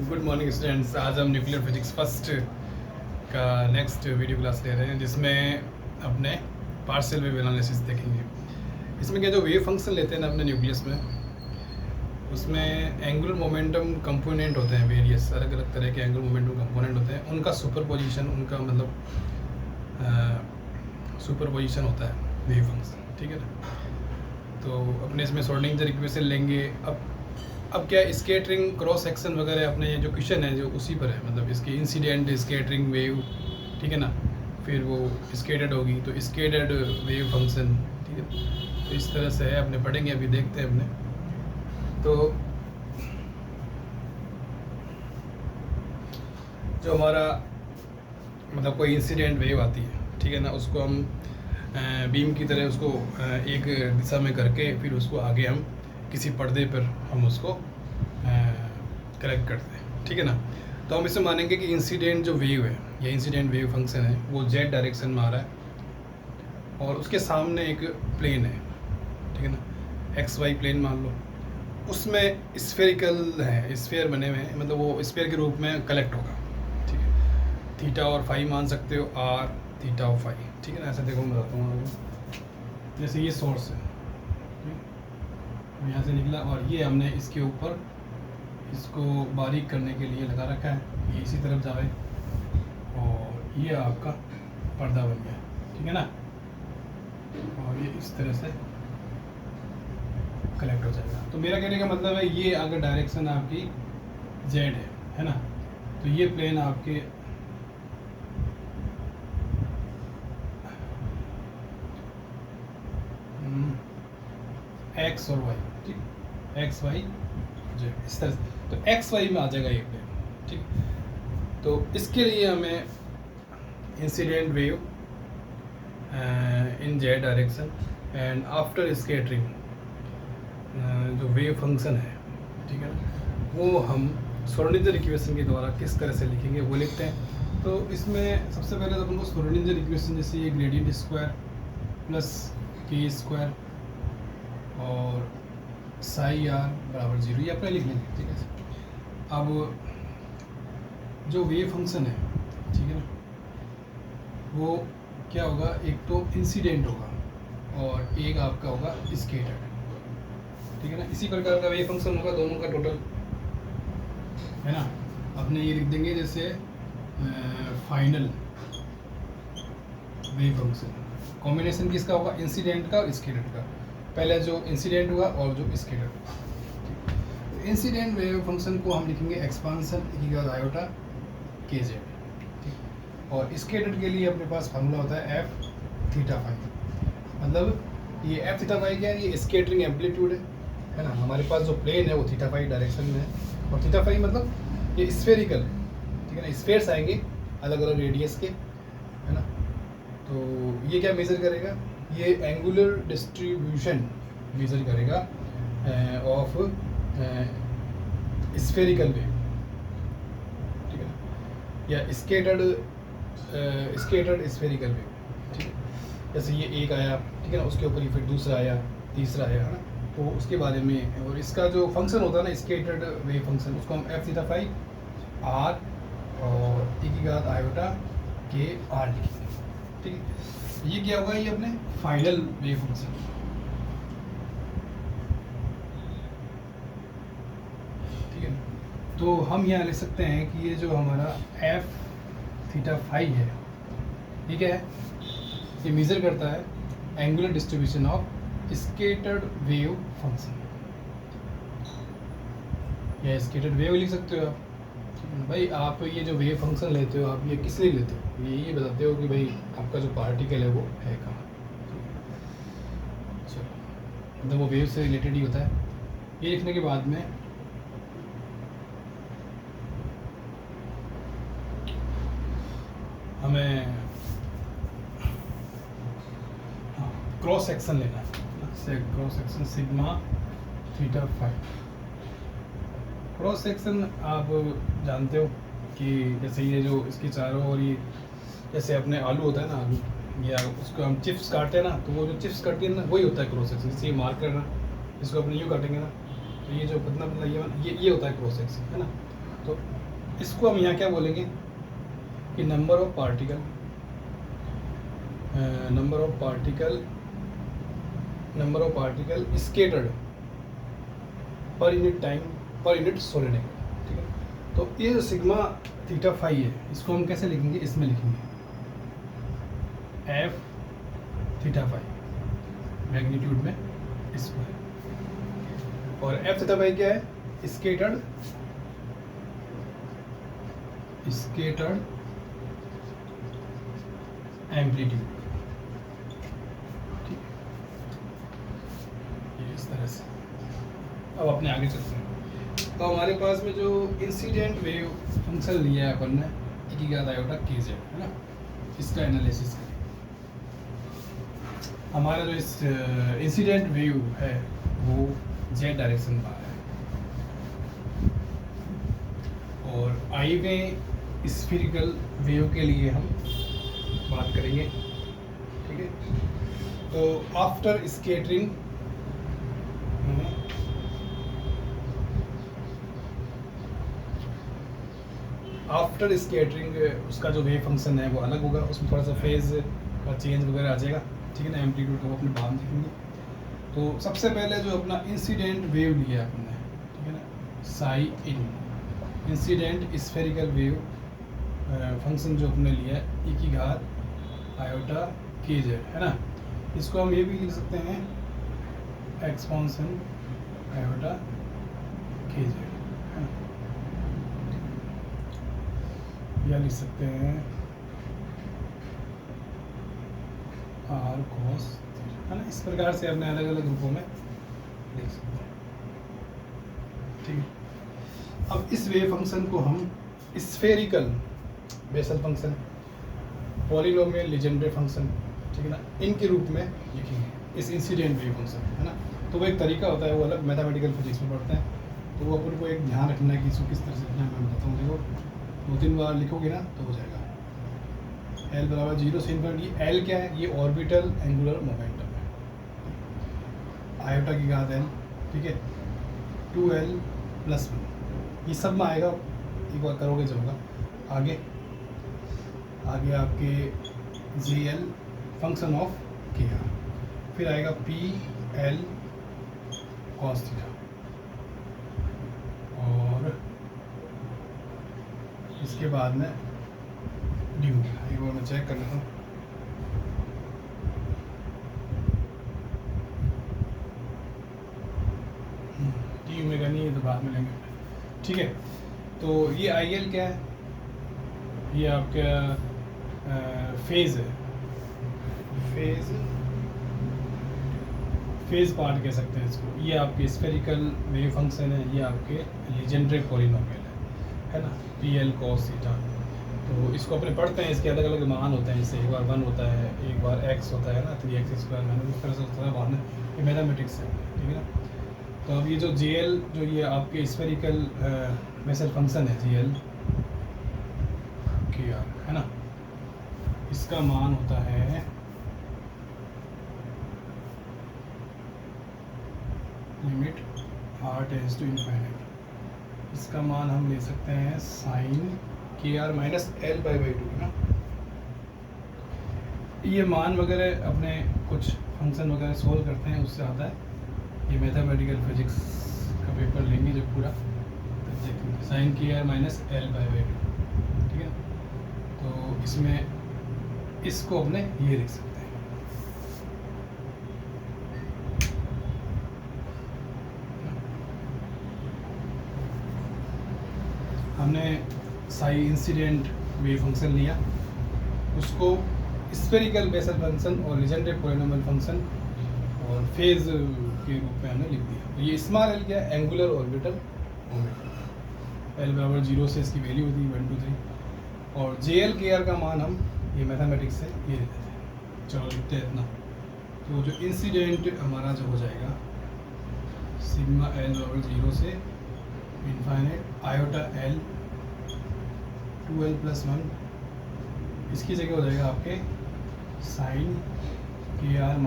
Good morning students. आज हम nuclear physics first का नेक्स्ट वीडियो क्लास ले रहे हैं, जिसमें अपने पार्शियल वेव एनालिसिस देखेंगे। इसमें क्या जो वेव फंक्शन लेते हैं ना अपने न्यूक्लियस में, उसमें एंगुलर मोमेंटम कंपोनेंट होते हैं, वेरियस अलग अलग तरह के एंगुलर मोमेंटम कंपोनेंट होते हैं। उनका सुपरपोजिशन, उनका मतलब सुपरपोजिशन होता है वेव फंक्शन, ठीक है ना। तो अपने इसमें श्रोडिंगर इक्वेशन लेंगे। अब क्या स्केटरिंग क्रॉस सेक्शन वगैरह अपने जो क्वेश्चन है जो उसी पर है, मतलब इसकी इंसिडेंट स्केटरिंग वेव, ठीक है ना। फिर वो स्केटेड होगी तो स्केटेड वेव फंक्शन, ठीक है। तो इस तरह से है, अपने पढ़ेंगे, अभी देखते हैं अपने। तो जो हमारा मतलब कोई इंसिडेंट वेव आती है, ठीक है ना, उसको हम बीम की तरह उसको एक दिशा में करके फिर उसको आगे हम किसी पर्दे पर हम उसको कलेक्ट करते हैं, ठीक है ना। तो हम इसे मानेंगे कि इंसिडेंट जो वेव है, या इंसिडेंट वेव फंक्शन है, वो जेड डायरेक्शन में आ रहा है और उसके सामने एक प्लेन है, ठीक है ना, एक्स वाई प्लेन मान लो। उसमें स्फेरिकल है, स्फेयर बने हुए हैं, मतलब वो स्फेयर के रूप में कलेक्ट होगा, ठीक है। थीटा और फाई मान सकते हो, आर थीटा और फाई, ठीक है ना। ऐसा देखो मैं बताता हूँ आपको। जैसे ये सोर्स है, यहाँ से निकला और ये हमने इसके ऊपर इसको बारीक करने के लिए लगा रखा है, ये इसी तरफ जाए और ये आपका पर्दा बन गया, ठीक है ना। और ये इस तरह से कलेक्ट हो जाएगा। तो मेरा कहने का मतलब है, ये अगर डायरेक्शन आपकी जेड है ना, तो ये प्लेन आपके एक्स और वाई, ठीक, एक्स वाई जेड इस तरह से। तो एक्स वाई में आ जाएगा ये प्लेन, ठीक। तो इसके लिए हमें incident wave in Z direction and after scattering जो वेव फंक्शन है, ठीक है ना, वो हम श्रोडिंगर इक्वेशन के द्वारा किस तरह से लिखेंगे वो लिखते हैं। तो इसमें सबसे पहले तो अपन को श्रोडिंगर इक्वेशन, जैसे ये ग्रेडियंट स्क्वायर प्लस के स्क्वायर और साई आर बराबर 0, ये अपने लिख लेंगे, ठीक है। अब जो वेव फंक्शन है, ठीक है ना, वो क्या होगा, एक तो इंसिडेंट होगा और एक आपका होगा स्केटर्ड, ठीक है ना। इसी प्रकार का वेव फंक्शन होगा दोनों का टोटल, है ना। अपने ये लिख देंगे जैसे फाइनल वेव फंक्शन, कॉम्बिनेशन किसका होगा, इंसिडेंट का और स्केटर्ड का। पहले जो इंसिडेंट हुआ और जो स्केटर्ड। इंसिडेंट वेव फंक्शन को हम लिखेंगे एक्सपांसन आयोटा के जेड, ठीक। और स्केटर्ड के लिए अपने पास फार्मूला होता है एफ थीटा फाई। मतलब ये एफ थीटा फाई क्या है, ये स्केटरिंग एम्पलीट्यूड है ना। हमारे पास जो प्लेन है वो थीटा फाई डायरेक्शन में है, और थीटा फाई मतलब ये स्फेरिकल है, ठीक है ना। स्फेयर्स आएंगे अलग अलग रेडियस के, है ना। तो ये क्या मेज़र करेगा, ये एंगुलर डिस्ट्रीब्यूशन मेज़र करेगा ऑफ स्फेरिकल वेव, ठीक है, या स्केटर्ड स्फेरिकल वेव, ठीक है। जैसे ये एक आया, ठीक है ना, उसके ऊपर ही फिर दूसरा आया, तीसरा आया, है ना। तो उसके बारे में, और इसका जो फंक्शन होता है ना स्केटर्ड वेव फंक्शन, उसको हम एफ थीटा फाई आर और ई की घात आयोटा के आर लिखेंगे, ठीक है। ये क्या होगा, ये अपने फाइनल वेव फंक्शन, ठीक है। तो हम यहाँ लिख सकते हैं कि ये जो हमारा एफ थीटा फाई है, ठीक है, ये मेजर करता है angular distribution of scattered wave function, या स्केटर्ड वेव लिख सकते हो आप। भाई आप ये जो वेव फंक्शन लेते हो, आप ये किस लिए लेते हो, ये बताते हो कि भाई आपका जो पार्टिकल है वो है कहाँ। चलो, मतलब वो वेव से रिलेटेड ही होता है। ये लिखने के बाद में हमें क्रॉस सेक्शन लेना है, cross section sigma theta phi. Cross section आप जानते हो कि जैसे ये जो इसके चारों और ये जैसे अपने आलू होता है ना, आलू, या उसको हम चिप्स काटते हैं ना, तो वो जो चिप्स काटती है ना, वही होता है क्रॉस सेक्शन। जैसे ये मार्कर है ना, इसको अपने यूँ काटेंगे ना, तो ये जो पतला पतला ये होता है क्रॉस सेक्शन, है ना। तो इसको हम यहाँ क्या बोलेंगे कि number of particle scattered per unit time per unit solid angle, ठीक है। तो ये जो सिग्मा थीटा फाई है, इसको हम कैसे लिखेंगे, इसमें लिखेंगे एफ थीटा फाई मैग्नीट्यूड में इसको है, और एफ थीटा फाई क्या है, स्केटर्ड एम्पलीट्यूड, ठीक है, इस तरह से। अब अपने आगे चलते हैं। तो हमारे पास में जो इंसिडेंट वेव फंक्शन लिया है अपन ने, एक याद आयोटा के जेड, है ना, इसका एनालिसिस करें। हमारा जो इस इंसिडेंट वेव है वो जेड डायरेक्शन में आ रहा है, और आई वे स्फीरिकल वेव के लिए हम बात करेंगे, ठीक है। तो आफ्टर स्केटरिंग उसका जो वेव फंक्शन है वो अलग होगा, उसमें थोड़ा सा फेज का चेंज वगैरह आ जाएगा, ठीक है ना, एम्पलीट्यूड को अपने बाद देखेंगे। तो सबसे पहले जो अपना इंसिडेंट वेव लिया अपने, ठीक है ना, साई इन इंसिडेंट स्फेरिकल वेव फंक्शन जो अपने लिया है e की घात आयोटा के जेड, है ना, इसको हम ये भी लिख सकते हैं एक्सपांशन आयोटा के जेड, है ना, या लिख सकते हैं आर कॉस, है ना। इस प्रकार से अपने अलग अलग रूपों में लिख सकते हैं, ठीक है। अब इस वेव फंक्शन को हम spherical Bessel function, polynomial Legendre function, ठीक है ना, इनके रूप में लिखेंगे इस इंसिडेंट वेव फंक्शन, है ना। तो वो एक तरीका होता है, वो अलग मैथमेटिकल फिजिक्स में पढ़ते हैं, तो वो अपन को एक ध्यान रखना है कि इसको किस तरह से लिखना है। मैं बताता हूँ, देखो 2-3 बार लिखोगे ना तो हो जाएगा। L बराबर 0 से इन्फिनिटी, L क्या है, ये ऑर्बिटल एंगुलर मोमेंटम है, आयोटा की घात L, ठीक है, 2L + 1, ये सब में आएगा, एक बार करोगे जो होगा। आगे आपके GL फंक्शन ऑफ KR, फिर आएगा PL cos थीटा, और इसके बाद में ड्यू, एक बार मैं चेक कर लेता हूँ, डी ओमेगा नहीं है तो बाद में लेंगे, ठीक है। तो ये IL क्या है, ये आपका फेज है, फेज पार्ट कह सकते हैं इसको। ये आपके स्फेरिकल वेव फंक्शन है, ये आपके लीजेंड्रे पॉलिनोमियल है ना, PL cos थीटा। तो इसको अपने पढ़ते हैं, इसके अलग अलग मान होते हैं, जैसे एक बार 1 होता है, एक बार x होता है ना, 3x², मैंने उस तरह से होता है बाद में, ये मैथमेटिक्स है, ठीक है ना। तो अब ये जो GL जो ये आपके स्फेरिकल बेसल फंक्शन है GL KR, है ना, इसका मान होता है limit r tends to infinite, इसका मान हम ले सकते हैं sin KR - L/2, है ना। ये मान वगैरह अपने कुछ फंक्शन वगैरह सोल्व करते हैं, उससे आता है। ये मैथमेटिकल फिजिक्स का पेपर लेंगे जो पूरा, तब देखेंगे sin KR - L/2, ठीक है। तो इसमें इसको अपने ये लिख सकते हैं, हमने साई इंसिडेंट वेव फंक्शन लिया, उसको स्फेरिकल बेसल फंक्शन और लीजेंड्रे पॉलिनोमियल फंक्शन और फेज के रूप में हमने लिख दिया। तो ये स्मॉल एल क्या है, एंगुलर ऑर्बिटल मोमेंटम, L बराबर 0 से इसकी वैल्यू होती है 1 2 3, और JL KR का मान हम ये मैथमेटिक्स से ये देते हैं। चलो लिखते हैं इतना। तो जो इंसिडेंट हमारा जो हो जाएगा सिग्मा L बराबर 0 से इनफाइनाइट आयोटा L 2L + 1, इसकी जगह हो जाएगा आपके sin KR -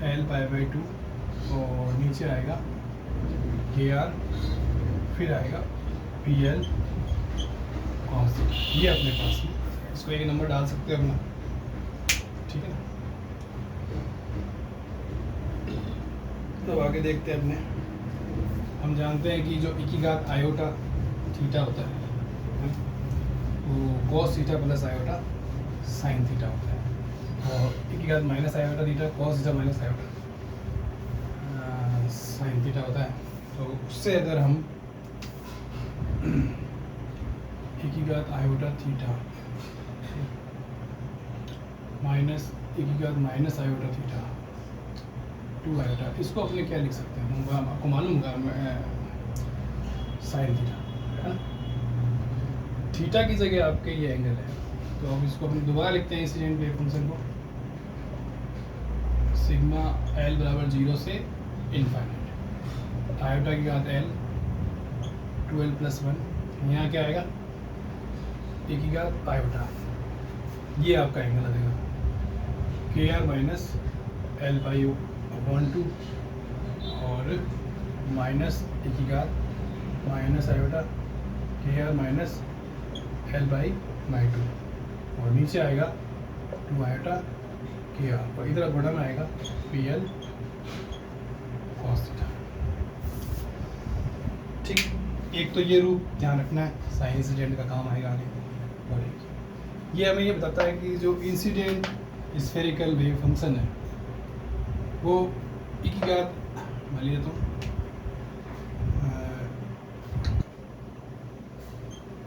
L/2, और नीचे आएगा KR, फिर आएगा पी एल कॉस थीटा, ये अपने पास में, इसको एक नंबर डाल सकते हो अपना, ठीक है ना। तो आगे देखते हैं अपने, हम जानते हैं कि जो e की घात आयोटा थीटा होता है वो cos theta plus iota sine theta होता है, और e की घात minus iota theta cos theta minus iota sine theta होता है। तो उससे अगर हम e की घात आयोटा थीटा माइनस e की घात माइनस आयोटा थीटा 2 आयोटा, इसको अपने क्या लिख सकते हैं, आपको मालूम होगा साइन थीटा है ना। थीटा की जगह आपके ये एंगल है, तो अब इसको हम दोबारा लिखते हैं इंसिडेंट वेव फंक्शन को, सिग्मा एल बराबर 0 से इनफाइनाइट, आयोटा की घात एल 2l+1, यहाँ क्या आएगा e की घात आयोटा, ये आपका एंगल आ जाएगा के आर माइनस एल बाई 1/2 और माइनस e की घात माइनस आयोटा के आर माइनस एल बाई 2 और नीचे आएगा 2 आयोटा के आर, और इधर बड़ा में आएगा पी एल कॉस थीटा। ठीक, एक तो ये रूप ध्यान रखना है, साइन इंसिडेंट का काम आएगा आगे। और एक ये हमें ये बताता है कि जो इंसिडेंट स्फेरिकल वेव फंक्शन है वो e की घात मान लीजिए तो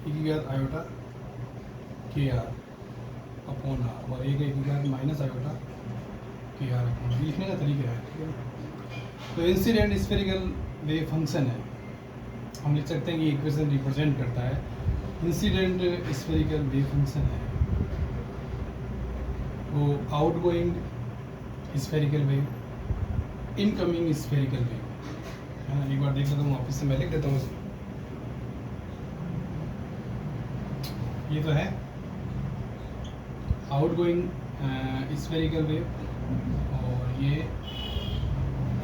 e की घात आयोटा के आर अपॉन आर, और एक e की घात माइनस आयोटा के आर अपॉन, लिखने का तरीका है, ठीक है। तो इंसिडेंट स्फेरिकल वेव फंक्शन है, हम लिख सकते हैं कि इक्वेशन रिप्रेजेंट करता है इंसिडेंट स्फेरिकल वेव फंक्शन है वो outgoing spherical wave, incoming spherical wave है ना। एक बार देख लेता हूँ वापस से, मैं लिख देता हूँ इसे, ये तो है आउटगोइंग स्फेरिकल वेव और ये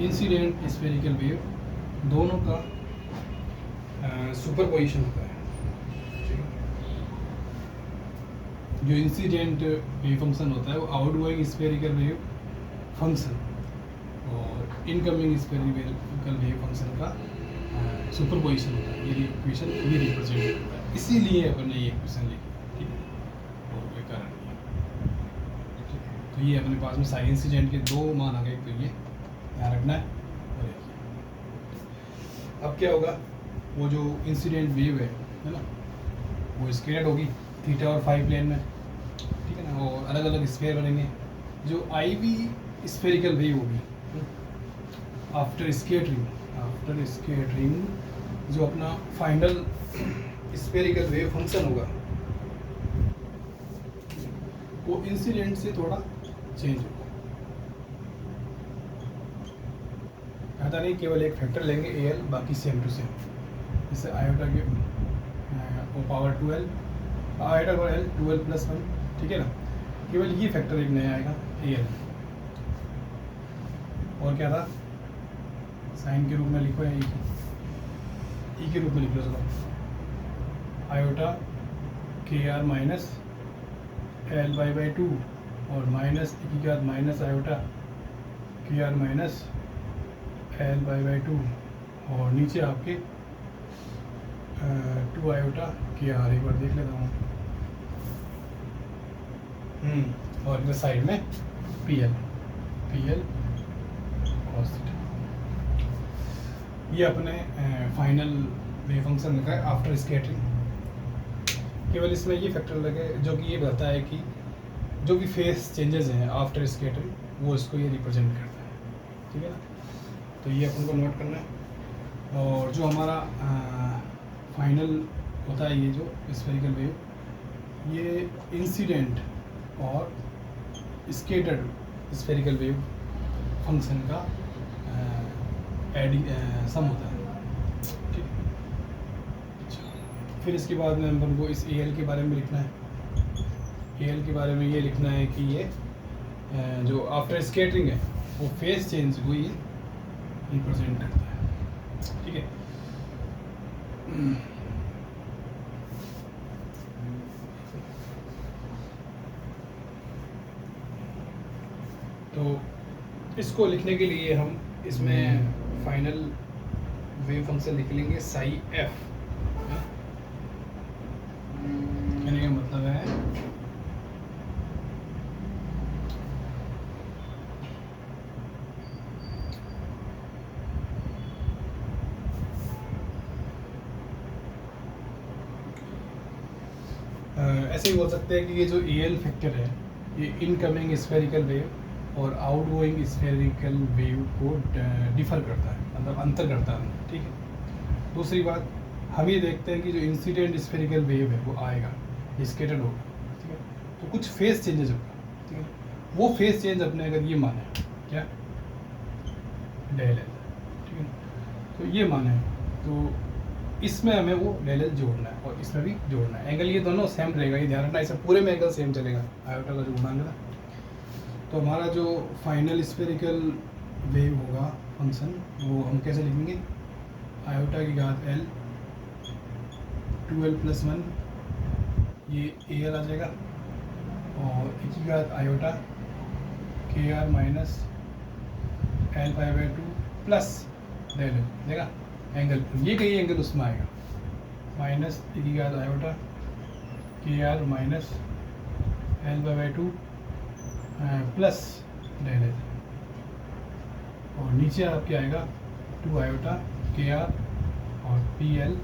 इंसिडेंट स्फेरिकल वेव, दोनों का सुपरपोजिशन होता है। जो इंसिडेंट वेव फंक्शन होता है वो आउटगोइंग स्फेरिकल वेव फंक्शन और इनकमिंग स्फेरिकल वेव फंक्शन का सुपरपोजिशन होता है, ये इक्वेशन ये रिप्रेजेंट करता है, इसीलिए अपन ने ये इक्वेशन लिखी, ठीक है। और कोई कारण नहीं है, तो ये अपने पास में साइन इंसिडेंट के दो मान आ गए, तो ये ध्यान रखना है। और अब क्या होगा, वो जो इंसिडेंट वेव है ना, वो स्केटर्ड होगी थीटा और फाई प्लेन में, ठीक है ना, और अलग अलग स्फीयर बनेंगे। जो आई वी स्फेरिकल वेव होगी आफ्टर स्केटरिंग जो अपना फाइनल स्फेरिकल वेव फंक्शन होगा वो इंसिडेंट से थोड़ा चेंज होगा। कहता नहीं केवल एक फैक्टर लेंगे ए एल, बाकी सेम टू सेम, जैसे आयोटा के वो power 2l iota power L 2l+1, ठीक है ना, केवल ये फैक्टर एक नया आएगा ए एल। और क्या था, साइन के रूप में लिखो या ई के रूप में लिख लो, चलो आयोटा के आर माइनस एल बाई 2 और माइनस ई की घात माइनस आयोटा के आर माइनस एल बाई 2 और नीचे आपके 2 आयोटा के आर, एक बार देख लेता हूँ, और इधर साइड में पी एल कॉस थीटा। ये अपने फाइनल वेव फंक्शन लिखा है आफ्टर स्कैटरिंग। केवल इसमें ये फैक्टर लगे जो कि ये बताता है कि जो भी फेस चेंजेस हैं आफ्टर स्कैटरिंग वो इसको ये रिप्रेजेंट करता है, ठीक है ना। तो ये अपन को नोट करना है। और जो हमारा फाइनल होता है ये जो स्फेरिकल वेव, ये इंसिडेंट और स्केटर्ड स्फेरिकल वेव फंक्शन का सम होता है, ठीक। फिर इसके बाद में अपन को इस ए एल के बारे में लिखना है। ए एल के बारे में ये लिखना है कि ये जो आफ्टर स्केटरिंग है वो फेस चेंज को ये रिप्रेजेंट करता है, ठीक है। इसको लिखने के लिए हम इसमें फाइनल वेव फंक्शन लिख लेंगे साई एफ। कहने का मतलब है ऐसे ही बोल सकते हैं कि ये जो एल फैक्टर है ये इनकमिंग स्फेरिकल वेव और आउटगोइंग स्फेरिकल वेव को डिफर करता है, मतलब अंतर करता है। ठीक है। दूसरी बात, हम ये देखते हैं कि जो इंसिडेंट स्फेरिकल वेव है वो आएगा, स्केटर्ड होगा। ठीक है। तो कुछ फेस चेंजेस होगा। ठीक है। वो फेस चेंज अपने अगर ये माने क्या डेल एल, ठीक है, तो ये माने तो इसमें हमें वो डेल एल जोड़ना है और इसमें भी जोड़ना है। एंगल ये दोनों सेम रहेगा, ये ध्यान रखना, इसे पूरे में एंगल सेम चलेगा आयोटा का जो गुणांक है। तो हमारा जो फाइनल स्फेरिकल वेव होगा फंक्शन वो हम कैसे लिखेंगे, आयोटा की घात एल 2l+1 ये ए एल आ जाएगा और ए की घात आयोटा के are minus l/2 plus del l देगा एंगल, ये कहीं एंगल उसमें आएगा माइनस ए की घात आयोटा के are minus l/2 plus del l और नीचे आपके आएगा 2 आयोटा के आर और पी एल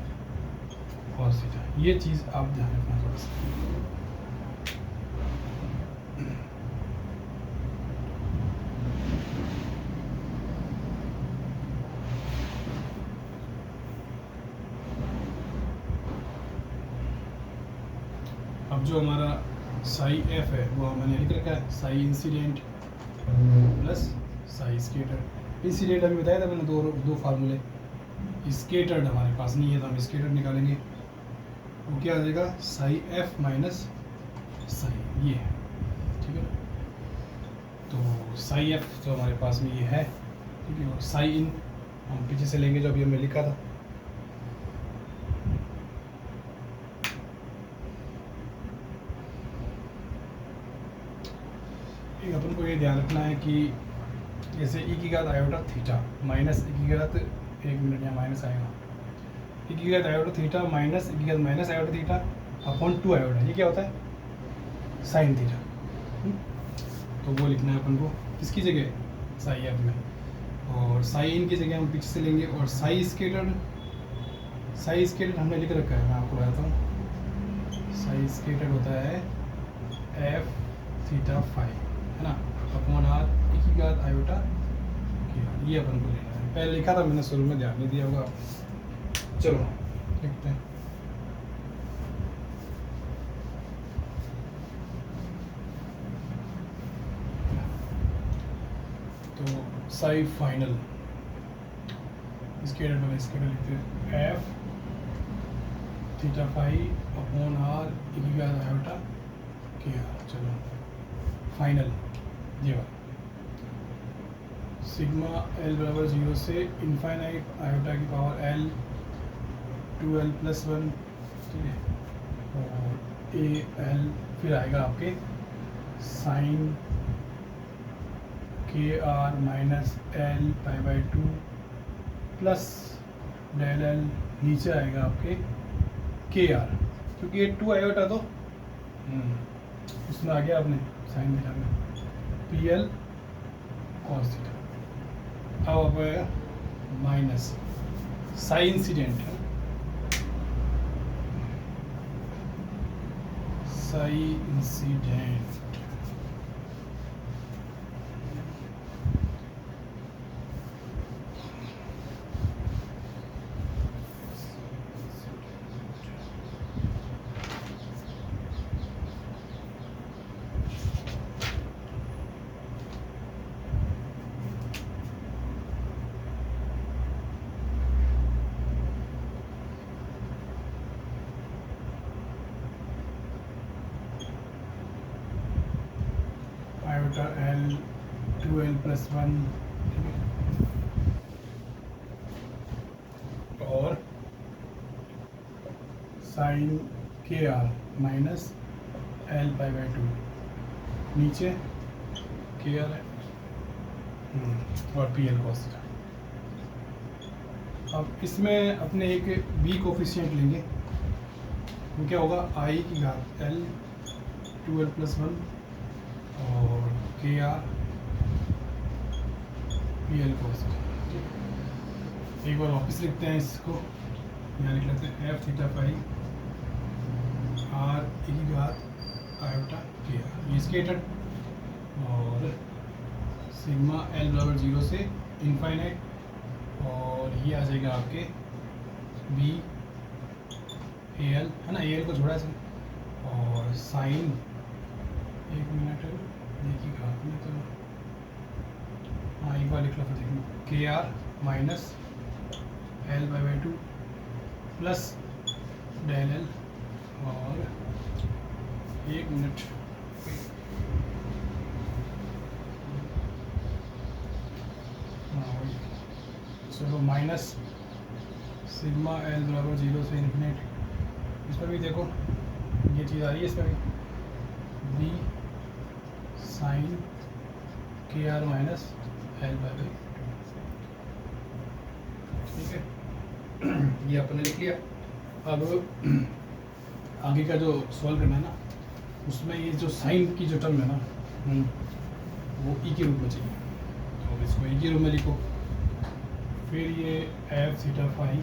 कॉस थीटा। ये चीज़ आप ध्यान रखना थोड़ा सा। अब जो हमारा साई एफ है वो मैंने लिख रखा है psi incident plus psi scatter. Incident अभी बताया था मैंने दो फार्मूले। स्केटर्ड हमारे पास नहीं है तो हम स्केटर्ड निकालेंगे, वो क्या आ जाएगा साई एफ माइनस साई ये है। ठीक है। तो साई एफ जो हमारे पास में ये है, ठीक है, और साई इन हम पीछे से लेंगे जो अभी हमने लिखा था। अपन को ये ध्यान रखना है कि जैसे ई की घात आयोटा थीटा माइनस ई की घात, एक मिनट यहाँ माइनस आएगा, ई की घात आयोटा थीटा माइनस ई की घात minus iota theta upon 2 iota, ये क्या होता है साइन थीटा। तो वो लिखना है अपन को किसकी जगह साई एफ में, और साई इन की जगह हम पीछे से लेंगे। और साई स्केटर्ड हमने लिख रखा है, मैं आपको बताता हूँ। साई स्केटर्ड होता है एफ थीटा फाई है ना अपॉन आर ई की घात आयोटा, ये अपन को लेना है। पहले लिखा था मैंने, शुरू में ध्यान नहीं दिया होगा। चलो लिखते हैं। तो साई फाइनल स्केटर लिखते हैं f theta phi upon r e की घात आयोटा के आर। चलो फाइनल ये वाला सिग्मा एल बराबर 0 से इनफाइनाइट आयोटा की पावर एल 2l+1, ठीक है, और ए एल फिर आएगा आपके sine k are minus l/2 plus del l, नीचे आएगा आपके के आर, क्योंकि ये 2 आयोटा तो उसमें आ गया आपने साइन थीटा में पी एल कॉस थीटा। अब आप आएगा माइनस साई इंसिडेंट है, psi incident iota L 2l+1 और sign k are minus l/2, नीचे के आर है और पी एल कॉस थीटा। अब इसमें अपने एक बी कोफिशिएंट लेंगे, वो क्या होगा, आई की घात एल 2l+1 और के आर पी एल कॉस। एक बार वापस लिखते हैं इसको, यहाँ लिख लेते हैं f theta phi r e की घात आयोटा के आर, ये स्केटर्ड, और सिग्मा एल बराबर 0 से इनफाइनाइट, और ये आ जाएगा आपके बी ए एल, है ना, ए एल को छोड़ा से, और साइन, एक मिनट देखिए घात में तो, हाँ एक बार लिख लो फिर देखिए, k are minus L/2 plus del l, और एक मिनट, चलो माइनस सिग्मा एल बराबर 0 से इन्फिनिट, इसमें भी देखो ये चीज़ आ रही है, इसमें भी B sign k are minus L/2, ठीक है। ये अपने लिख लिया। अब आगे का जो सॉल्व करना है ना, उसमें ये जो साइन की जो टर्म है ना, वो ई के रूप में चाहिए, तो इसको ई के रूप में लिखो। फिर ये f theta phi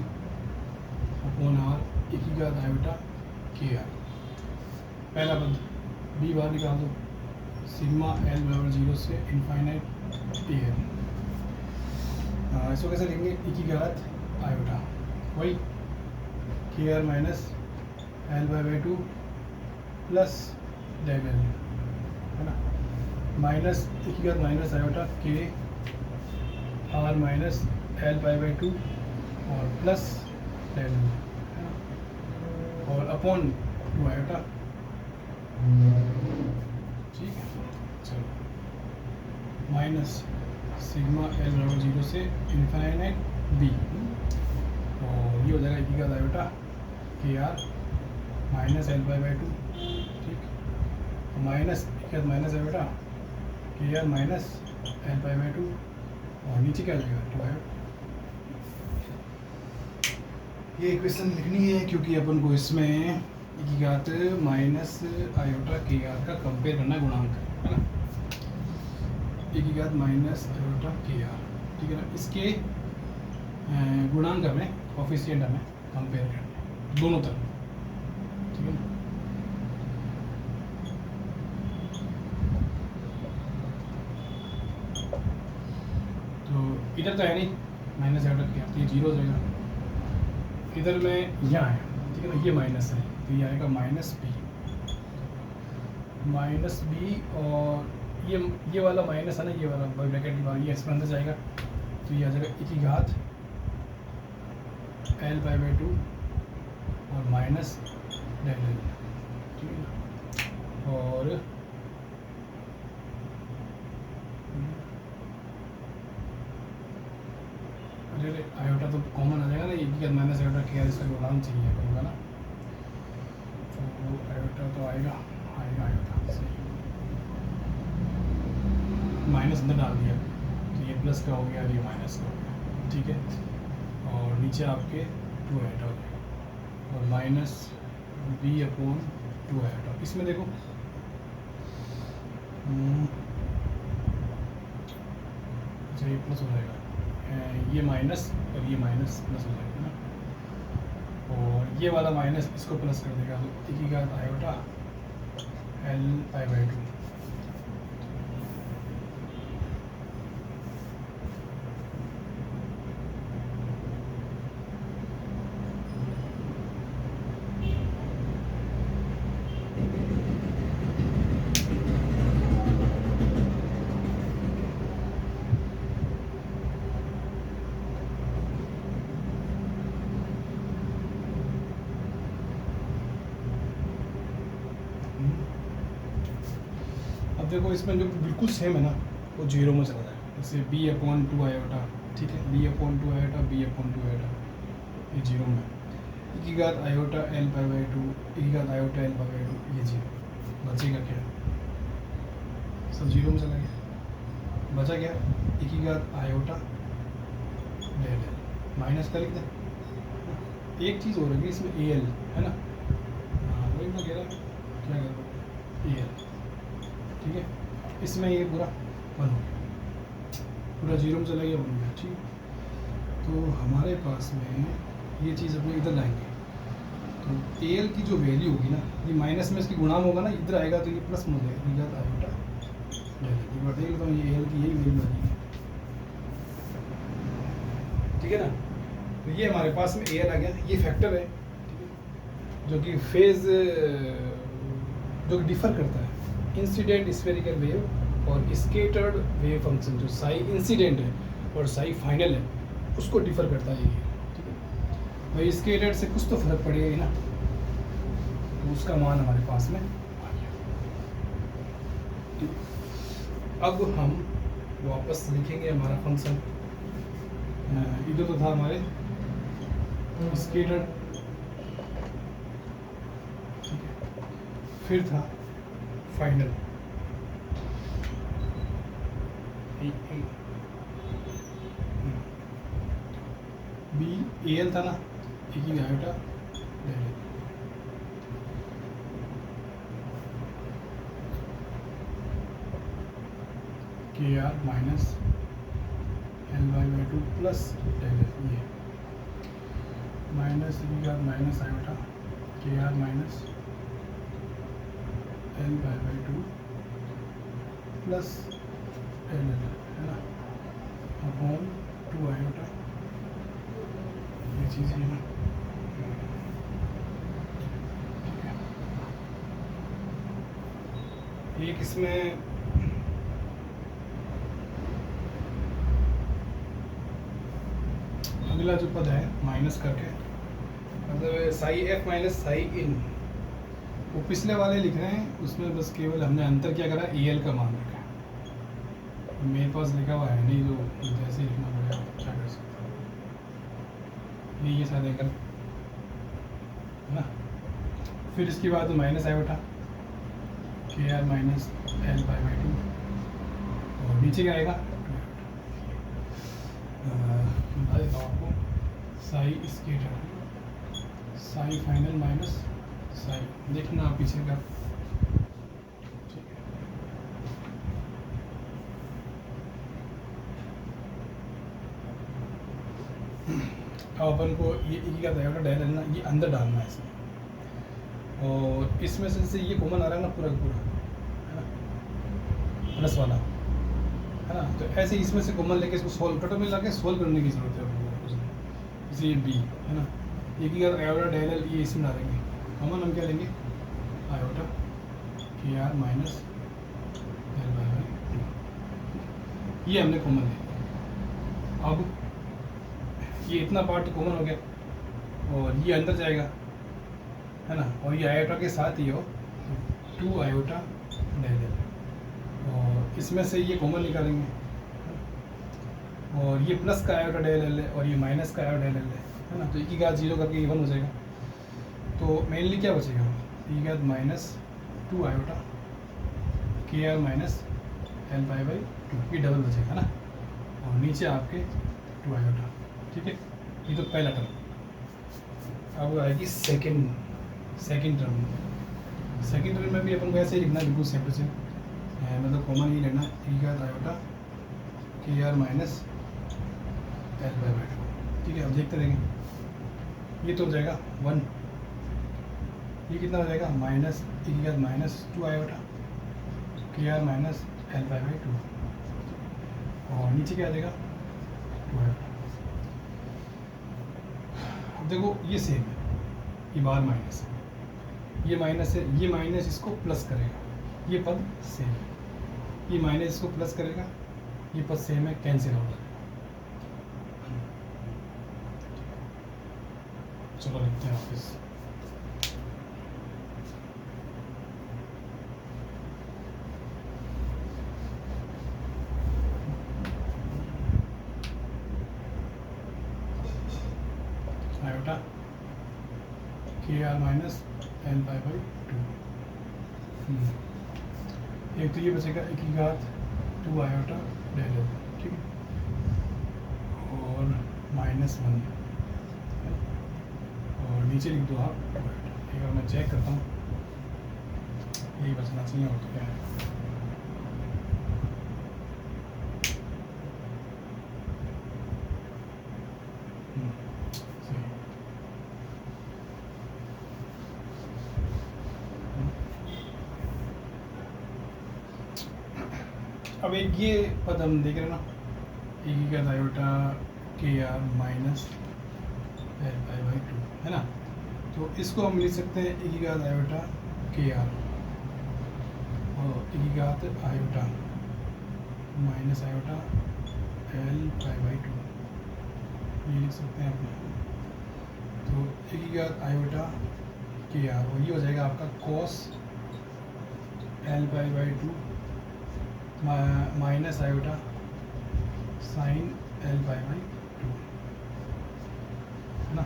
upon r e की घात आयोटा के आर, पहला पद बी बाहर निकाल दो, सिग्मा एल बराबर 0 से इनफाइनाइट टी एल, इसको कैसे लिखेंगे, ई की घात आयोटा वही k are minus L/2 plus del L, है ना, माइनस ई की घात माइनस आयोटा के आर माइनस L/2 और प्लस डेल एल, है ना, और अपॉन 2 आयोटा, ठीक है। चलो माइनस सिग्मा एल बराबर 0 से इनफाइनाइट बी, और ये हो जाएगा ई की घात आयोटा के आर माइनस L/2, ठीक, माइनस ई की घात माइनस आयोटा के आर माइनस L/2, और नीचे क्या आ जाएगा 2 आयोटा। ये इक्वेशन लिखनी है क्योंकि अपन को इसमें ई की घात माइनस आयोटा के आर का कंपेयर करना गुणांक, है ना, ई की घात माइनस आयोटा के आर, ठीक है ना, इसके गुणांक हमें, कोफिशिएंट हमें कंपेयर करना दोनों तरफ, ठीक है ना। तो इधर तो है नहीं माइनस आयोटा के आर, तो ये 0 हो जाएगा, इधर में यहाँ है, ठीक है ना, ये माइनस है, तो ये आएगा माइनस बी, और ये वाला माइनस है ना, ये वाला ब्रैकेट की बाहर, ये इसमें अंदर जाएगा, तो ये आ जाएगा ई की घात L/2 और माइनस डेल एल, ठीक है ना, और अरे आयोटा तो कॉमन आ जाएगा ना, ई की घात माइनस आयोटा के आर, इसका गुणांक चाहिए होगा ना, तो आयोटा तो आएगा आयोटा सही, माइनस अंदर डाल दिया, तो ये प्लस का हो गया और ये माइनस का हो गया, ठीक है, और नीचे आपके 2 आयोटा हो जाएगा, और माइनस बी अपॉन 2 आयोटा, इसमें देखो अच्छा ये प्लस हो जाएगा, ये माइनस और ये माइनस प्लस हो जाएगा ना, और ये वाला माइनस इसको प्लस कर देगा, तो ई की घात आयोटा L/2, अब देखो इसमें जो बिल्कुल सेम है ना, वो 0 में चला जाएगा, जैसे बी अपॉन 2 आयोटा, ठीक है, b upon 2 iota, b upon 2 iota, ये 0 में, ई की घात आयोटा L/2, ई की घात आयोटा L/2, ये 0, बचेगा क्या, सब 0 में चला गया, बचा क्या, e की घात आयोटा डेल एल, माइनस का लिख दें। एक चीज़ हो रही है इसमें ए एल है ना, हाँ वही मैं कह रहा क्या कर रहा ए एल, ठीक है। इसमें ये पूरा वन हो गया, पूरा जीरो में चला गया, वन हो गया, ठीक है। तो हमारे पास में ये चीज़ अपने इधर लाएंगे, तो ए एल की जो वैल्यू होगी ना, ये माइनस में इसकी गुणाम होगा ना, इधर आएगा तो ये प्लस में हो जाएगा, ये जाता आयोटा एक बार देख लेता हूँ, ये ए एल की यही वैल्यू आ रही है, ठीक है ना। तो ये हमारे पास में ए एल आ गया, ये फैक्टर है, ठीक है, जो कि फेज जो डिफर करता है इंसिडेंट स्फेरिकल वेव और स्केटर्ड वेव फंक्शन, जो साई इंसिडेंट है और साई फाइनल है उसको डिफर करता है ये, ठीक है। भाई स्केटर्ड से कुछ तो फर्क पड़ेगा ही ना, तो उसका मान हमारे पास में आ गया, ठीक है। अब हम वापस लिखेंगे हमारा फंक्शन, इधर तो था हमारे स्केटर्ड, ठीक है, फिर था फाइनल, बी ए एल था ना, ए की iota del L, K are minus L by two plus del L, ये minus E R minus iota के are minus L by two plus del L, है ना, अपॉन टू आयोटा, ये चीज़ है ना, ठीक है। एक इसमें अगला जो पद है माइनस करके, मतलब साई एफ माइनस साई इन, वो पिछले वाले लिख रहे हैं, उसमें बस केवल हमने अंतर क्या करा, ए एल का मान रखा है, मेरे पास लिखा हुआ है नहीं, जो जैसे ही लिखना पड़ेगा क्या कर सकते हैं, ये सारे एंगल है ना। फिर इसके बाद माइनस आया उठा k are minus L by two, और नीचे क्या आएगा, बता देता हूँ आपको, psi scatter psi final minus psi, देखना आप पीछे का, ठीक है। अब अपन को ये क्या डायरेक्ट डायल है ना, ये अंदर डालना है इसमें, और इसमें से ये कॉमन आ रहा है ना पूरा पूरा, है ना, प्लस वाला, है ना। तो ऐसे इसमें से कॉमन लेके इसको सॉल्व कटो में लाके सॉल्व करने की जरूरत है आपको, जैसे ये बी है ना, ये की आयोटा डेल एल, ये इसमें डालेंगे, कॉमन हम क्या लेंगे, आयोटा के are minus L by two, ये हमने कॉमन लिया। अब ये इतना पार्ट कॉमन हो गया और ये अंदर जाएगा, है ना, और ये आयोटा के साथ ही हो टू आयोटा डेल एल, और इसमें से ये कॉमन निकालेंगे, और ये प्लस का आयोटा डेल एल है और ये माइनस का आयोटा डेल एल है ना, तो एक ही घात जीरो करके ये वन हो जाएगा। तो मेनली क्या बचेगा, ई घात माइनस टू आयोटा के are minus L by two, ये डबल बचेगा ना, और नीचे आपके टू आयोटा, ठीक है। ये तो पहला टर्म। अब आएगी सेकंड टर्म। सेकंड टर्म में भी अपन को ऐसे ही लिखना है, बिल्कुल सेम टू सेम, मतलब कॉमन ही लेना, ई घात आयोटा के are minus L by two, ठीक है। अब देखते रहेंगे, ये तो हो जाएगा वन, ये कितना हो जाएगा माइनस ई घात माइनस टू आयोटा के are minus L by two, और नीचे क्या आ जाएगा टू आयोटा। देखो ये सेम है, ये बार माइनस है, ये माइनस है, ये माइनस इसको प्लस करेगा, ये पद सेम है, ये माइनस इसको प्लस करेगा, ये पद सेम है, कैंसिल हो जाएगा। चलो लिखते हैं वापस, आयोटा के are minus L by two, एक तो ये बचेगा एक ही घात 2 आयोटा डेल एल, ठीक है, और -1, और नीचे लिख दो आप 2 आयोटा। एक बार मैं चेक करता हूँ, यही बचना चाहिए और तो क्या है। सही। अब एक ये पद हम देख रहे हैं ना, एक का आयोटा के are minus l pi by 2, है ना, तो इसको हम लिख सकते हैं एक का आयोटा के आर और एक का iota minus iota L pi by 2, ये लिख सकते हैं अपने। तो एक का आयोटा के आर, और ये हो जाएगा आपका cos L pi by 2 minus iota sine L pi by 2, है ना,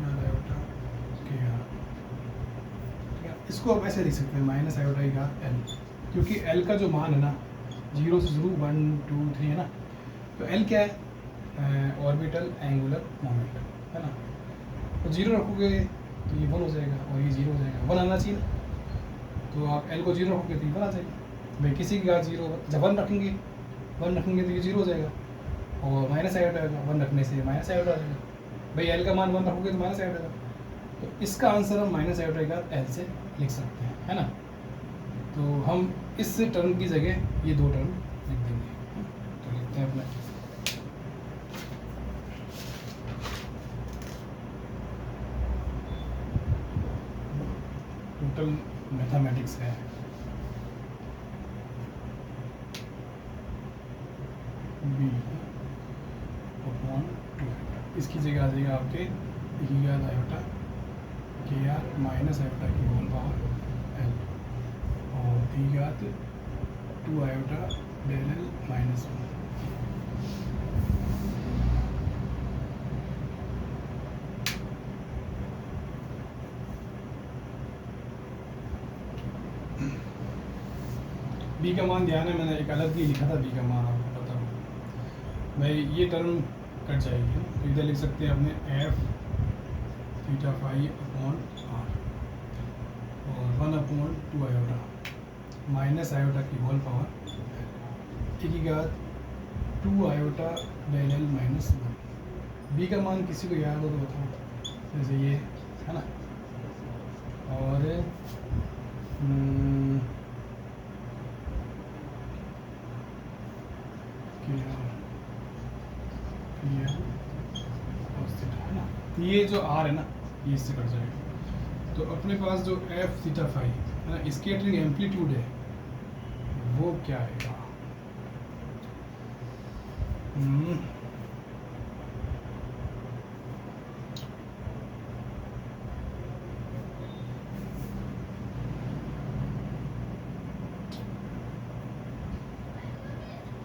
आयोटा के आर, ठीक है। इसको आप ऐसे लिख सकते हैं माइनस आयोटा के आर एल, क्योंकि एल का जो मान है ना 0 से शुरू 1 2 3 है ना, तो एल क्या है, ऑर्बिटल एंगुलर मोमेंट, है ना, तो 0 रखोगे तो ये 1 हो जाएगा और ये 0 हो जाएगा, 1 आना चाहिए, तो आप एल को 0 रखोगे तो ये 1 आ जाएगा भाई। किसी की बात 0, जब 1 रखेंगे तो ये 0 हो जाएगा, और माइनस आयोटा आएगा, 1 रखने से माइनस आयोटा आ जाएगा भाई। एल का मान 1 रखोगे तो माइनस आयोटा आएगा, तो इसका आंसर हम माइनस आयोटा के बाद एल से लिख सकते हैं, है ना। तो हम इस टर्म की जगह ये 2 टर्म लिख देंगे, तो लिखते हैं अपने टोटल मैथमेटिक्स है बी अपॉन 2, इसकी जगह आ जाएगा आपके ई याद आयोटा के आर माइनस आयोटा की होल पावर एल, और ई याद 2 iota del l minus 1। B का मान ध्यान है, मैंने एक अलग भी लिखा था बी का मान, आपको पता हो भाई, ये टर्म कट जाएगी, तो इधर लिख सकते हैं अपने f theta phi upon r और 1 अपॉन 2 आयोटा माइनस आयोटा की होल पावर एक ही बात 2 iota del l minus 1। B का मान किसी को याद हो तो बताओ, जैसे ये है ना, और है ना, ये जो आर है ना ये इससे कट जाएगा, तो अपने पास जो एफ थीटा फाई है ना, स्केटरिंग एम्पलीट्यूड है वो क्या आएगा,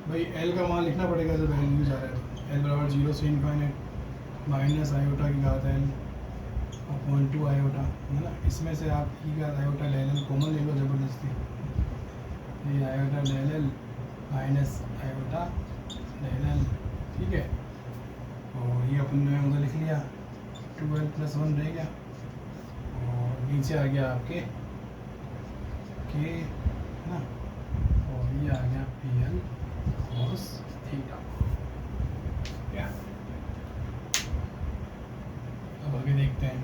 भाई एल का मान लिखना पड़ेगा जब वैल्यूज आ रहा है, तो एल बराबर 0 से इनफाइनाइट माइनस आयोटा की घात एल अपॉन 2 आयोटा, है ना, इसमें से आप ई का आयोटा ले एल कॉमन ले लो ज़बरदस्ती, ये आयोटा ले एल माइनस आयोटा ले एल, ठीक है, और ये अपन ने उधर लिख लिया 2l + 1 रह गया, और नीचे आ गया आपके के, है ना, और ये आ गया PL cos थीटा। क्या अब आगे देखते हैं,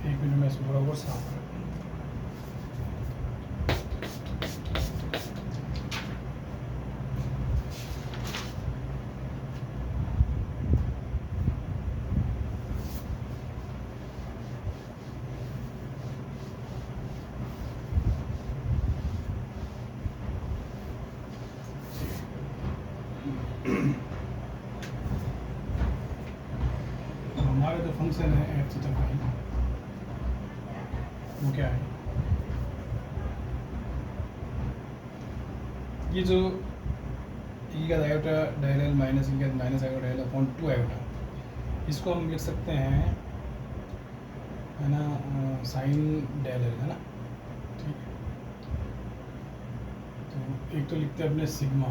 एक मिनट में इसको थोड़ा और साफ कर दूँ। हमारा जो फंक्शन है एफ थीटा फाई वो क्या है, ये जो ई का iota del l minus e का minus iota del upon 2 iota, इसको हम लिख सकते हैं, है ना, साइन डेल एल, है ना, ठीक है, तो एक तो लिखते हैं अपने सिग्मा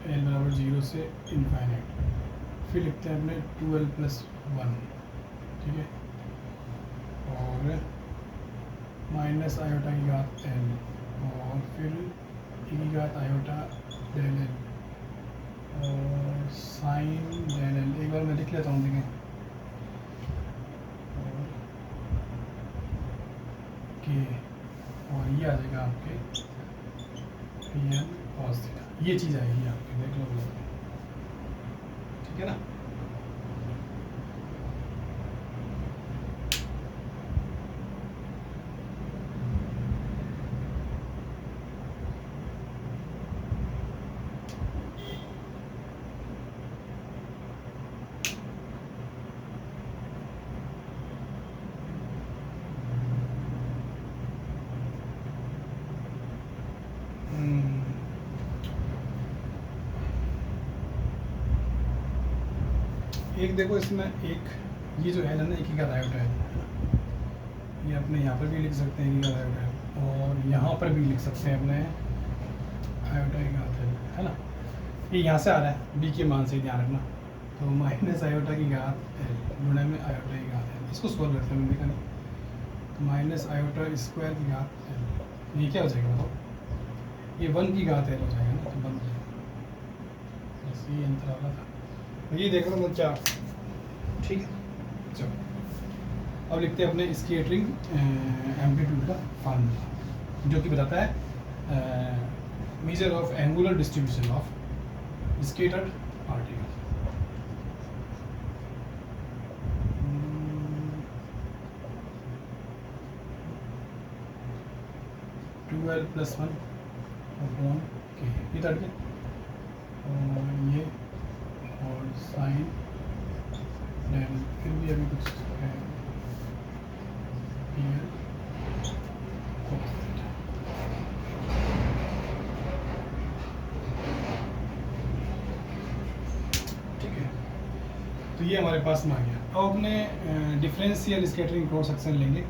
एल बराबर 0 से इनफाइनाइट, फिर लिखते हैं अपने 2l+1, ठीक है, और माइनस आयोटा की घात एल, और फिर e की घात आयोटा डेल एल, और साइन डेल एल। एक बार मैं लिख लेता हूँ, देखें, और के, और ये आ जाएगा आपके पी एन कॉस थीटा, ये चीज़ आएगी आपके, देख लो, ठीक है ना। एक देखो इसमें, एक ये जो है ना, एक ही का आयोटा है, ये अपने यहाँ पर भी लिख सकते हैं, एक ही का आयोटा है, और यहाँ पर भी लिख सकते हैं अपने आयोटा की घात है ना। ये यहाँ से आ रहा है, बी के मान से ध्यान रखना, तो माइनस आयोटा की घात एल गुणा में आयोटा की घात एल, इसको सोल्व करते हैं, देखा नहीं, तो माइनस आयोटा स्क्वायर की घात एल, ये क्या हो जाएगा बताओ, ये 1 की घात एल हो जाएगा ना, तो 1 हो जाएगा, बस ये अंतर वाला था, ये देख लो बच्चा, ठीक है। चलो अब लिखते हैं अपने स्केटरिंग एम्पलीट्यूड का फार्मूला, जो कि बताता है measure of angular distribution of scattered particle. Two l plus one upon k, ये तट गया, और ये और साइन डेल, फिर भी अभी कुछ है, पी एल कॉस थीटा, ठीक है। तो ये हमारे पास में आ गया। अब अपने डिफरेंशियल स्कैटरिंग क्रॉस सेक्शन लेंगे,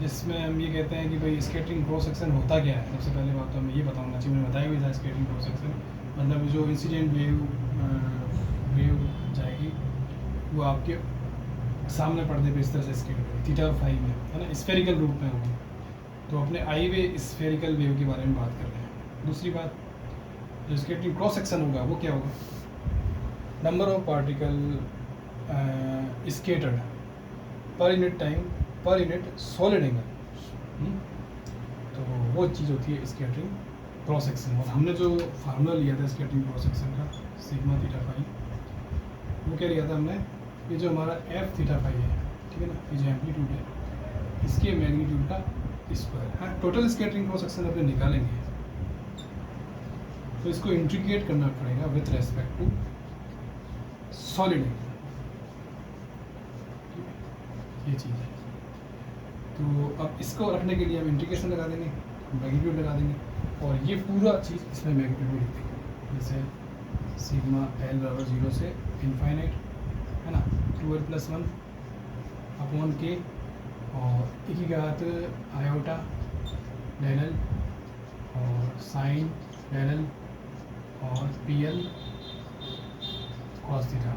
जिसमें हम ये कहते हैं कि भाई स्कैटरिंग क्रॉस सेक्शन होता क्या है। सबसे पहले बात तो मैं ये बताऊंगा, चाहिए मैंने बताया भी था, स्कैटरिंग क्रॉस सेक्शन मतलब जो इंसिडेंट वेव जाएगी वो आपके सामने पर्दे पे इस तरह से स्केट होगी, थीटा और फाई में, है ना, स्फेरिकल रूप में होगी। तो अपने आई वे स्फेरिकल वेव के बारे में बात कर रहे हैं। दूसरी बात, जो स्केटरिंग क्रॉस सेक्शन होगा वो क्या होगा, number of particle scattered per unit time per unit solid angle, तो वो चीज़ होती है स्केटरिंग क्रॉस सेक्शन। और हमने जो फार्मूला लिया था स्केटरिंग क्रॉस सेक्शन का, सिग्मा थीटा फाई, वो क्या लिया था हमने, ये जो हमारा एफ थीटा फाई है, ठीक है ना, ये जो एम्पलीट्यूड है इसके मैग्नीट्यूड का स्क्वायर। हाँ, टोटल स्केटरिंग क्रॉस सेक्शन अपने निकालेंगे, तो इसको इंटीग्रेट करना पड़ेगा with respect to solid angle, ये चीज़ है। तो अब इसको रखने के लिए हम इंटीग्रेशन लगा देंगे, मैग्नीट्यूड लगा देंगे, और ये पूरा चीज़ इसमें मैग्नीट्यूड में लिख देंगे, जैसे सिग्मा एल बराबर 0 से इनफाइनाइट, है ना, 2l+1 अपॉन के, और एक ही घात आयोटा डेल एल, और साइन डेल एल, और P l cos theta,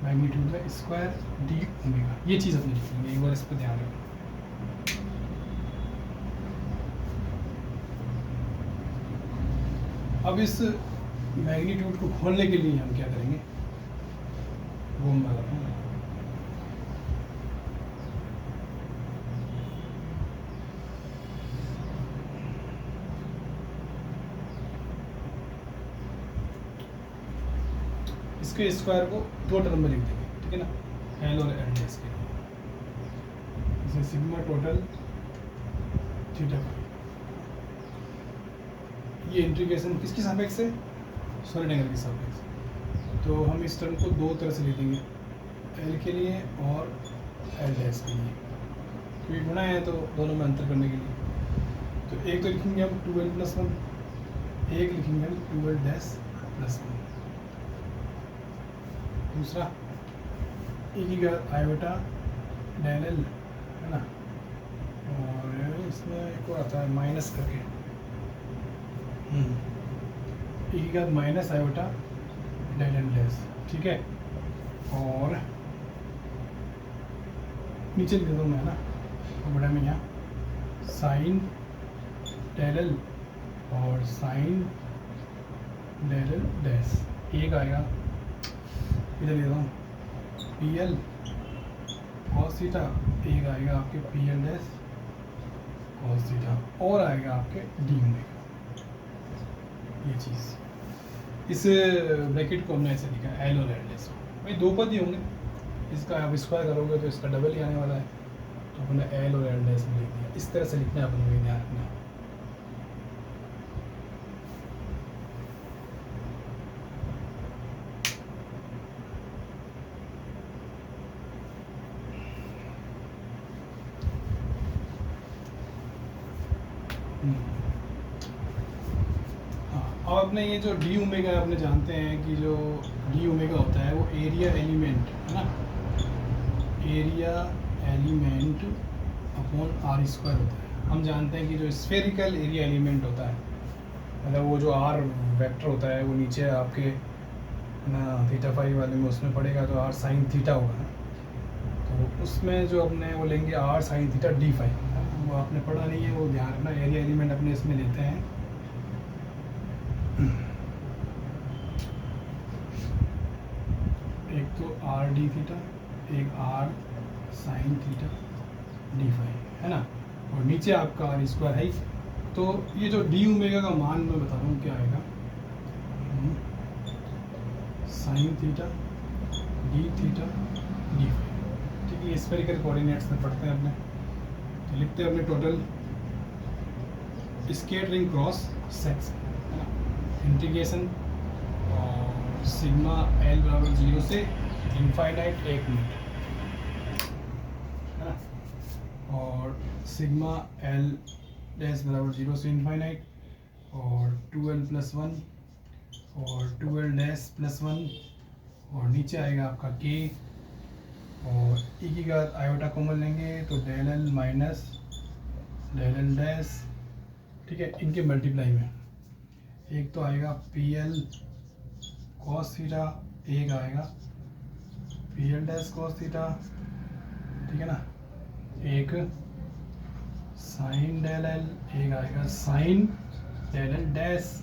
magnitude का स्क्वायर डी ओमेगा, ये चीज़ अपनी लिखेंगे, एक बार इस पर ध्यान रखें। अब इस मैग्नीट्यूड को खोलने के लिए हम क्या करेंगे, वो मैं बताता हूँ। इसके स्क्वायर को 2 टर्म में लिख देंगे, ठीक है ना, एल और एल डैश के लिए, जैसे सिग्मा टोटल थीटा फाई, ये इंटीग्रेशन किसके सापेक्ष है, सॉलिड एंगल के सापेक्ष। तो हम इस टर्म को 2 तरह से लिख देंगे, एल के लिए और एल डैश के लिए, क्योंकि गुणा है तो दोनों में अंतर करने के लिए। तो एक तो लिखेंगे हम 2l+1, एक लिखेंगे हम 2l-1, दूसरा e की घात आयोटा डेल एल, है ना, इसमें एक और आता है माइनस करके, ई की घात minus iota del l dash, ठीक है। और नीचे लिख दूँ मैं ना, बड़ा में यहाँ साइन डेल एल और साइन डेल एल डैश, एक आएगा इधर लिख दूँ पी एल कॉस थीटा, एक आएगा आपके P l dash cos theta, और आएगा आपके डी ओमेगा। ये चीज़, इस ब्रैकेट को हमने ऐसे लिखा है एल और एल डैश, भाई दो पद ही होंगे, इसका आप स्क्वायर करोगे तो इसका डबल ही आने वाला है, तो हमने एल और एल डैश में लिख दिया। इस तरह से लिखना है अपन को, ध्यान रखना। अब अपने ये जो डी ओमेगा अपने जानते हैं कि जो डी ओमेगा होता है वो एरिया एलिमेंट है ना, area element upon r square होता है। हम जानते हैं कि जो स्फेरिकल एरिया एलिमेंट होता है, मतलब वो जो आर वेक्टर होता है वो नीचे आपके ना थीटा फाई वाले में उसमें पड़ेगा तो आर साइन थीटा होगा, तो उसमें जो अपने वो लेंगे r sine theta d phi, वो आपने पढ़ा नहीं है, वो ध्यान रखना। एरिया एलिमेंट अपने इसमें लेते हैं एक तो आर डी थीटा, एक r sine theta d phi, है ना, और नीचे आपका आर स्क्वायर है। तो ये जो डी ओमेगा का मान मैं बता रहा हूँ क्या आएगा, sine theta d theta d phi, ठीक है। स्फेरिकल कोऑर्डिनेट्स में पढ़ते हैं अपने, तो लिखते हैं अपने टोटल स्केटरिंग क्रॉस सेक्शन, है ना, इंटीग्रेशन और सिग्मा एल बराबर 0 से इनफाइनाइट 1 मिनट, है ना, और सिग्मा एल डैश बराबर 0 से इनफाइनाइट, और 2l + 1 और 2l डैश + 1, और नीचे आएगा आपका k, और e की घात आयोटा कॉमन लेंगे तो del l minus del l dash, ठीक है। इनके मल्टीप्लाई में एक तो आएगा पी एल कॉस थीटा, एक आएगा P l dash cos theta, ठीक है ना, एक साइन डेल एल, एक आएगा साइन डेल एल डैश।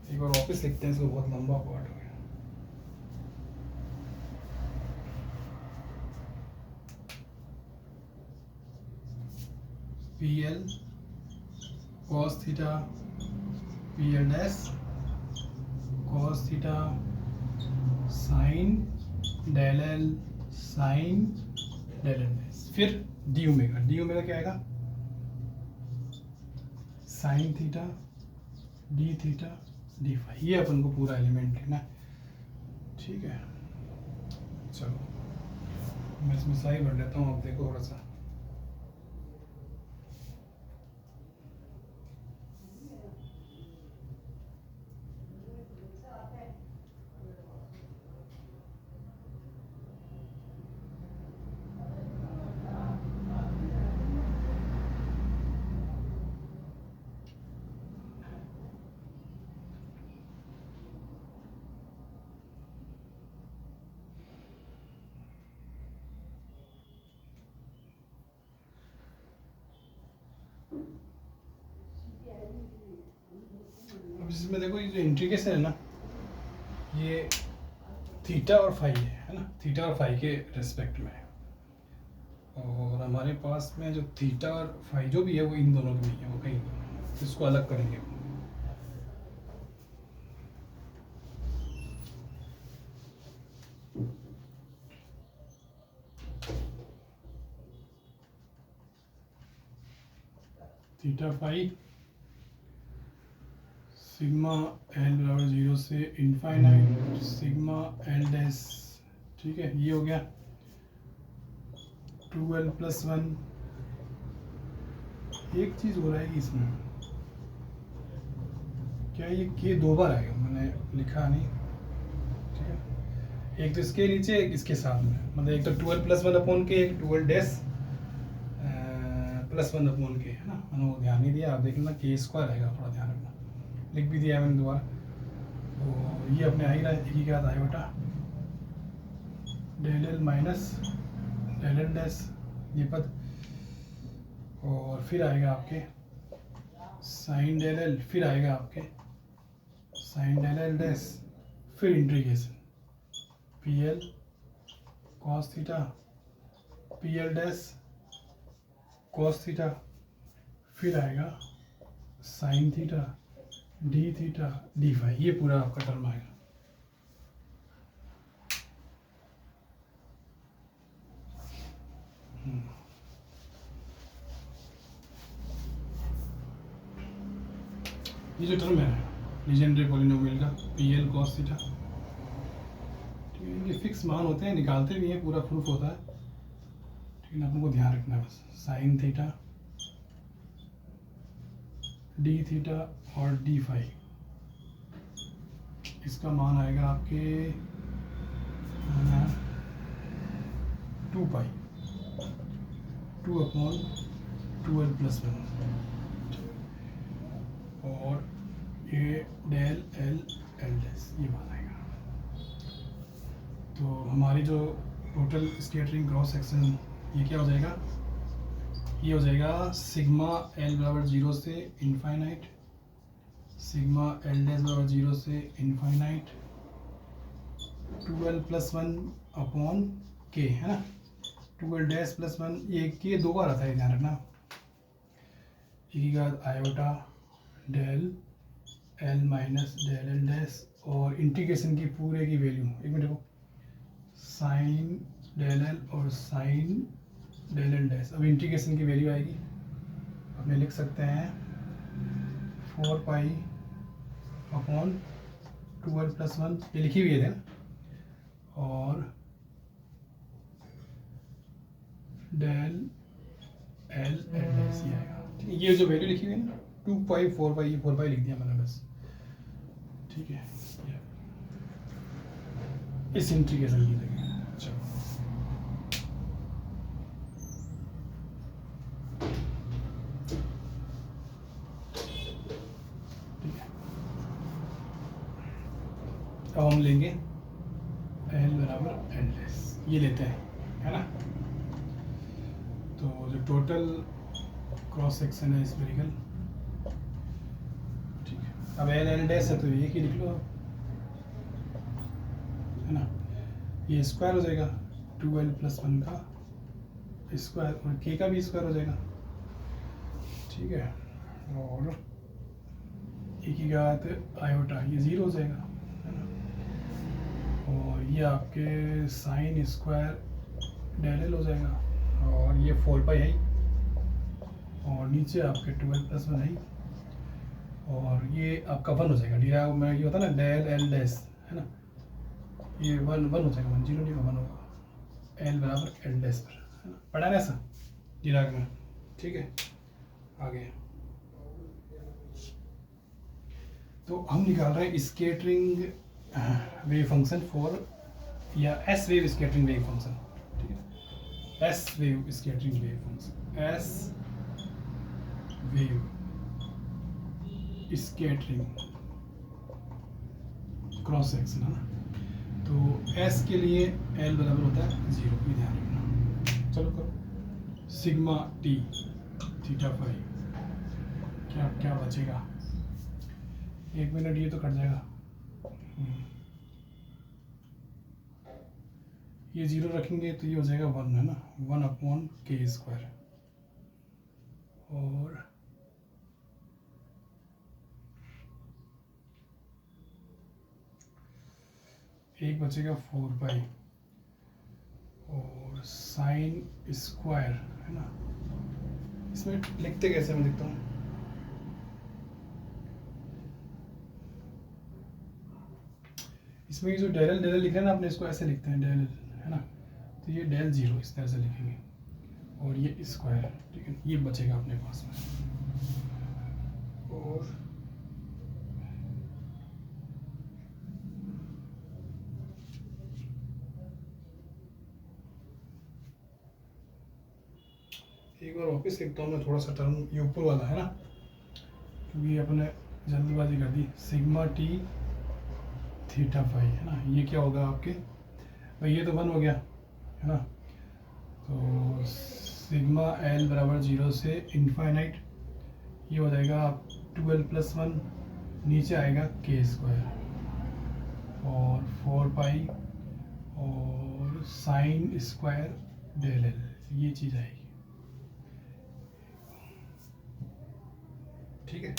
एक बार वापस लिखते हैं इसको, बहुत लंबा पार्ट हो गया। P l cos theta p l dash cos theta sine del l sine del l dash, फिर डी ओमेगा, डी ओमेगा क्या आएगा, sine theta d theta d phi, ये अपन को पूरा एलिमेंट लिखना है, ठीक है। चलो मैं इसमें सही भर लेता हूँ, आप देखो थोड़ा सा। अब इसमें देखो ये जो इंटीग्रेशन है ना, ये थीटा और फाई है ना, थीटा और फाई के रेस्पेक्ट में है, और हमारे पास में जो थीटा और फाई जो भी है वो इन दोनों के नहीं है, वो कहीं, इसको अलग करेंगे। थीटा फाई सिग्मा एल बराबर 0 से इनफाइनाइट सिग्मा एल डैश, ठीक है, ये हो गया 2l + 1। एक चीज़ हो रहा है कि इसमें क्या ये k 2 बार आएगा, मैंने लिखा नहीं, ठीक है। एक तो इसके नीचे, एक इसके साथ में, मतलब एक तो 2l + 1 अपॉन के, एक 2l डैश +1/k है ना, मैंने वो ध्यान नहीं दिया, आप देख लेना k² आएगा, थोड़ा ध्यान रखना, लिख भी दिया है मैंने दोबारा। तो ये अपने आ ही रहा है, एक ही क्या था iota del l minus del l dash ये पद, और फिर आएगा आपके साइन डेल एल, फिर आएगा आपके साइन डेल एल डैश, फिर integration p l cos theta p l dash cos theta, फिर आएगा sine theta d theta d phi, ये पूरा आपका टर्म आएगा। ये जो टर्म है लीजेंड्रे पॉलिनोमियल का पी एल कॉस थीटा, ठीक है, इनके फिक्स मान होते हैं, निकालते भी हैं, पूरा प्रूफ होता है, लेकिन अपन को ध्यान रखना है बस। साइन थीटा डी थीटा और डी फाई, इसका मान आएगा आपके 2 पाई 2/12l+1, और ये डेल एल एल डैश ये मान आएगा। तो हमारी जो टोटल स्कैटरिंग क्रॉस सेक्शन ये क्या हो जाएगा, ये हो जाएगा सिग्मा एल बराबर 0 से इनफाइनाइट, सिग्मा एल डैश बराबर 0 से इनफाइनाइट 2l+1/k है ना, 2l डैश +1, ये के 2 बार आता है, ध्यान रखना। एक के बाद iota del l minus del l dash, और इंटीग्रेशन की पूरे की वैल्यू, एक मिनट देखो, साइन डेल एल और साइन डेल एल डैश, अब इंटीग्रेशन की वैल्यू आएगी, अपने लिख सकते हैं 4π/2l+1, ये लिखी हुई है ना, और डेल एल एल डैश ये आएगा, ठीक है। ये जो वैल्यू लिखी हुई है ना 2π 4π, ये 4π लिख दिया मैंने बस, ठीक है, इस इंटीग्रेशन की जगह। चलो ठीक है, अब हम लेंगे एल बराबर एल डैश, ये लेते हैं, है ना। तो जो टोटल क्रॉस सेक्शन है स्फेरिकल, ठीक है, अब एल एल डैश है तो ये की लिख लो आप, है ना, ये स्क्वायर हो जाएगा 2l+1 का स्क्वायर, और k का भी स्क्वायर हो जाएगा, ठीक है, और एक ही बात आयोटा ये 0 हो जाएगा, है ना, और ये आपके साइन स्क्वायर डेल एल हो जाएगा, और ये 4π है, और नीचे आपके 2l+1 है, और ये आपका 1 हो जाएगा, डीरा में ये होता है ना डेल एल डैश, है ना, ये 1 हो जाएगा, 1 0 नहीं 1 होगा, एल बराबर एल डैश पर, है ना, पढ़ा ना ऐसा डिराग में, ठीक है। आगे तो हम निकाल रहे हैं स्कैटरिंग वेव फंक्शन फॉर, या S wave scattering wave function, ठीक है, S wave scattering wave function, S wave scattering cross section, है ना। तो एस के लिए एल बराबर होता है 0, ये ध्यान रखना। चलो करो, सिग्मा टी थीटा फाई, क्या क्या बचेगा, 1 मिनट, ये तो कट जाएगा, ये 0 रखेंगे तो ये हो जाएगा 1, है ना, 1/k², और एक बचेगा 4π, और साइन स्क्वायर, है ना, इसमें लिखते कैसे मैं लिखता हूँ, इसमें जो डेल एल लिखा है ना आपने, इसको ऐसे लिखते हैं डेल एल, है ना, तो ये डेल 0 इस तरह से लिखेंगे, और ये स्क्वायर, ठीक है, ये बचेगा अपने पास में, और एक बार वापस लिखता हूँ मैं थोड़ा सा टर्म, ये ऊपर वाला है ना, क्योंकि अपने जल्दबाजी कर दी। सिग्मा टी थीटा फाई है ना, ये क्या होगा आपके भाई, ये तो 1 हो गया है ना। तो सिग्मा एल बराबर 0 से इनफाइनाइट, ये हो जाएगा 12+1, नीचे आएगा के स्क्वायर और 4 पाई और साइन स्क्वायर डेल एल, ये चीज़ आएगी। ठीक है,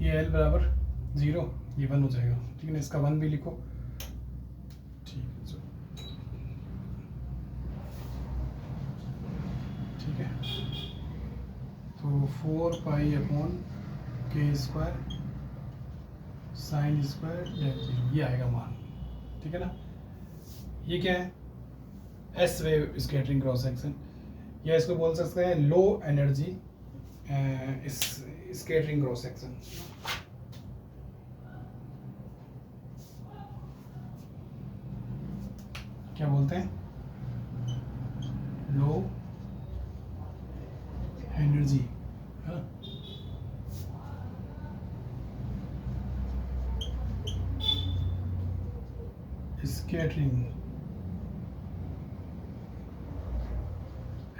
ये एल बराबर 0, ये 1 हो जाएगा। ठीक है ना, इसका 1 भी लिखो। ठीक है, चलो ठीक है। तो 4 पाई अपॉन के स्क्वायर साइन स्क्वायर डेल जी, ये आएगा मान। ठीक है ना, ये क्या है, S wave scattering cross section, या इसको बोल सकते हैं low energy scattering cross section. क्या बोलते हैं, low energy scattering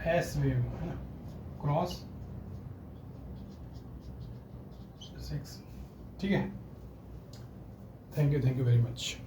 S wave है ना, क्रॉस सेक्शन। ठीक है, थैंक यू वेरी मच।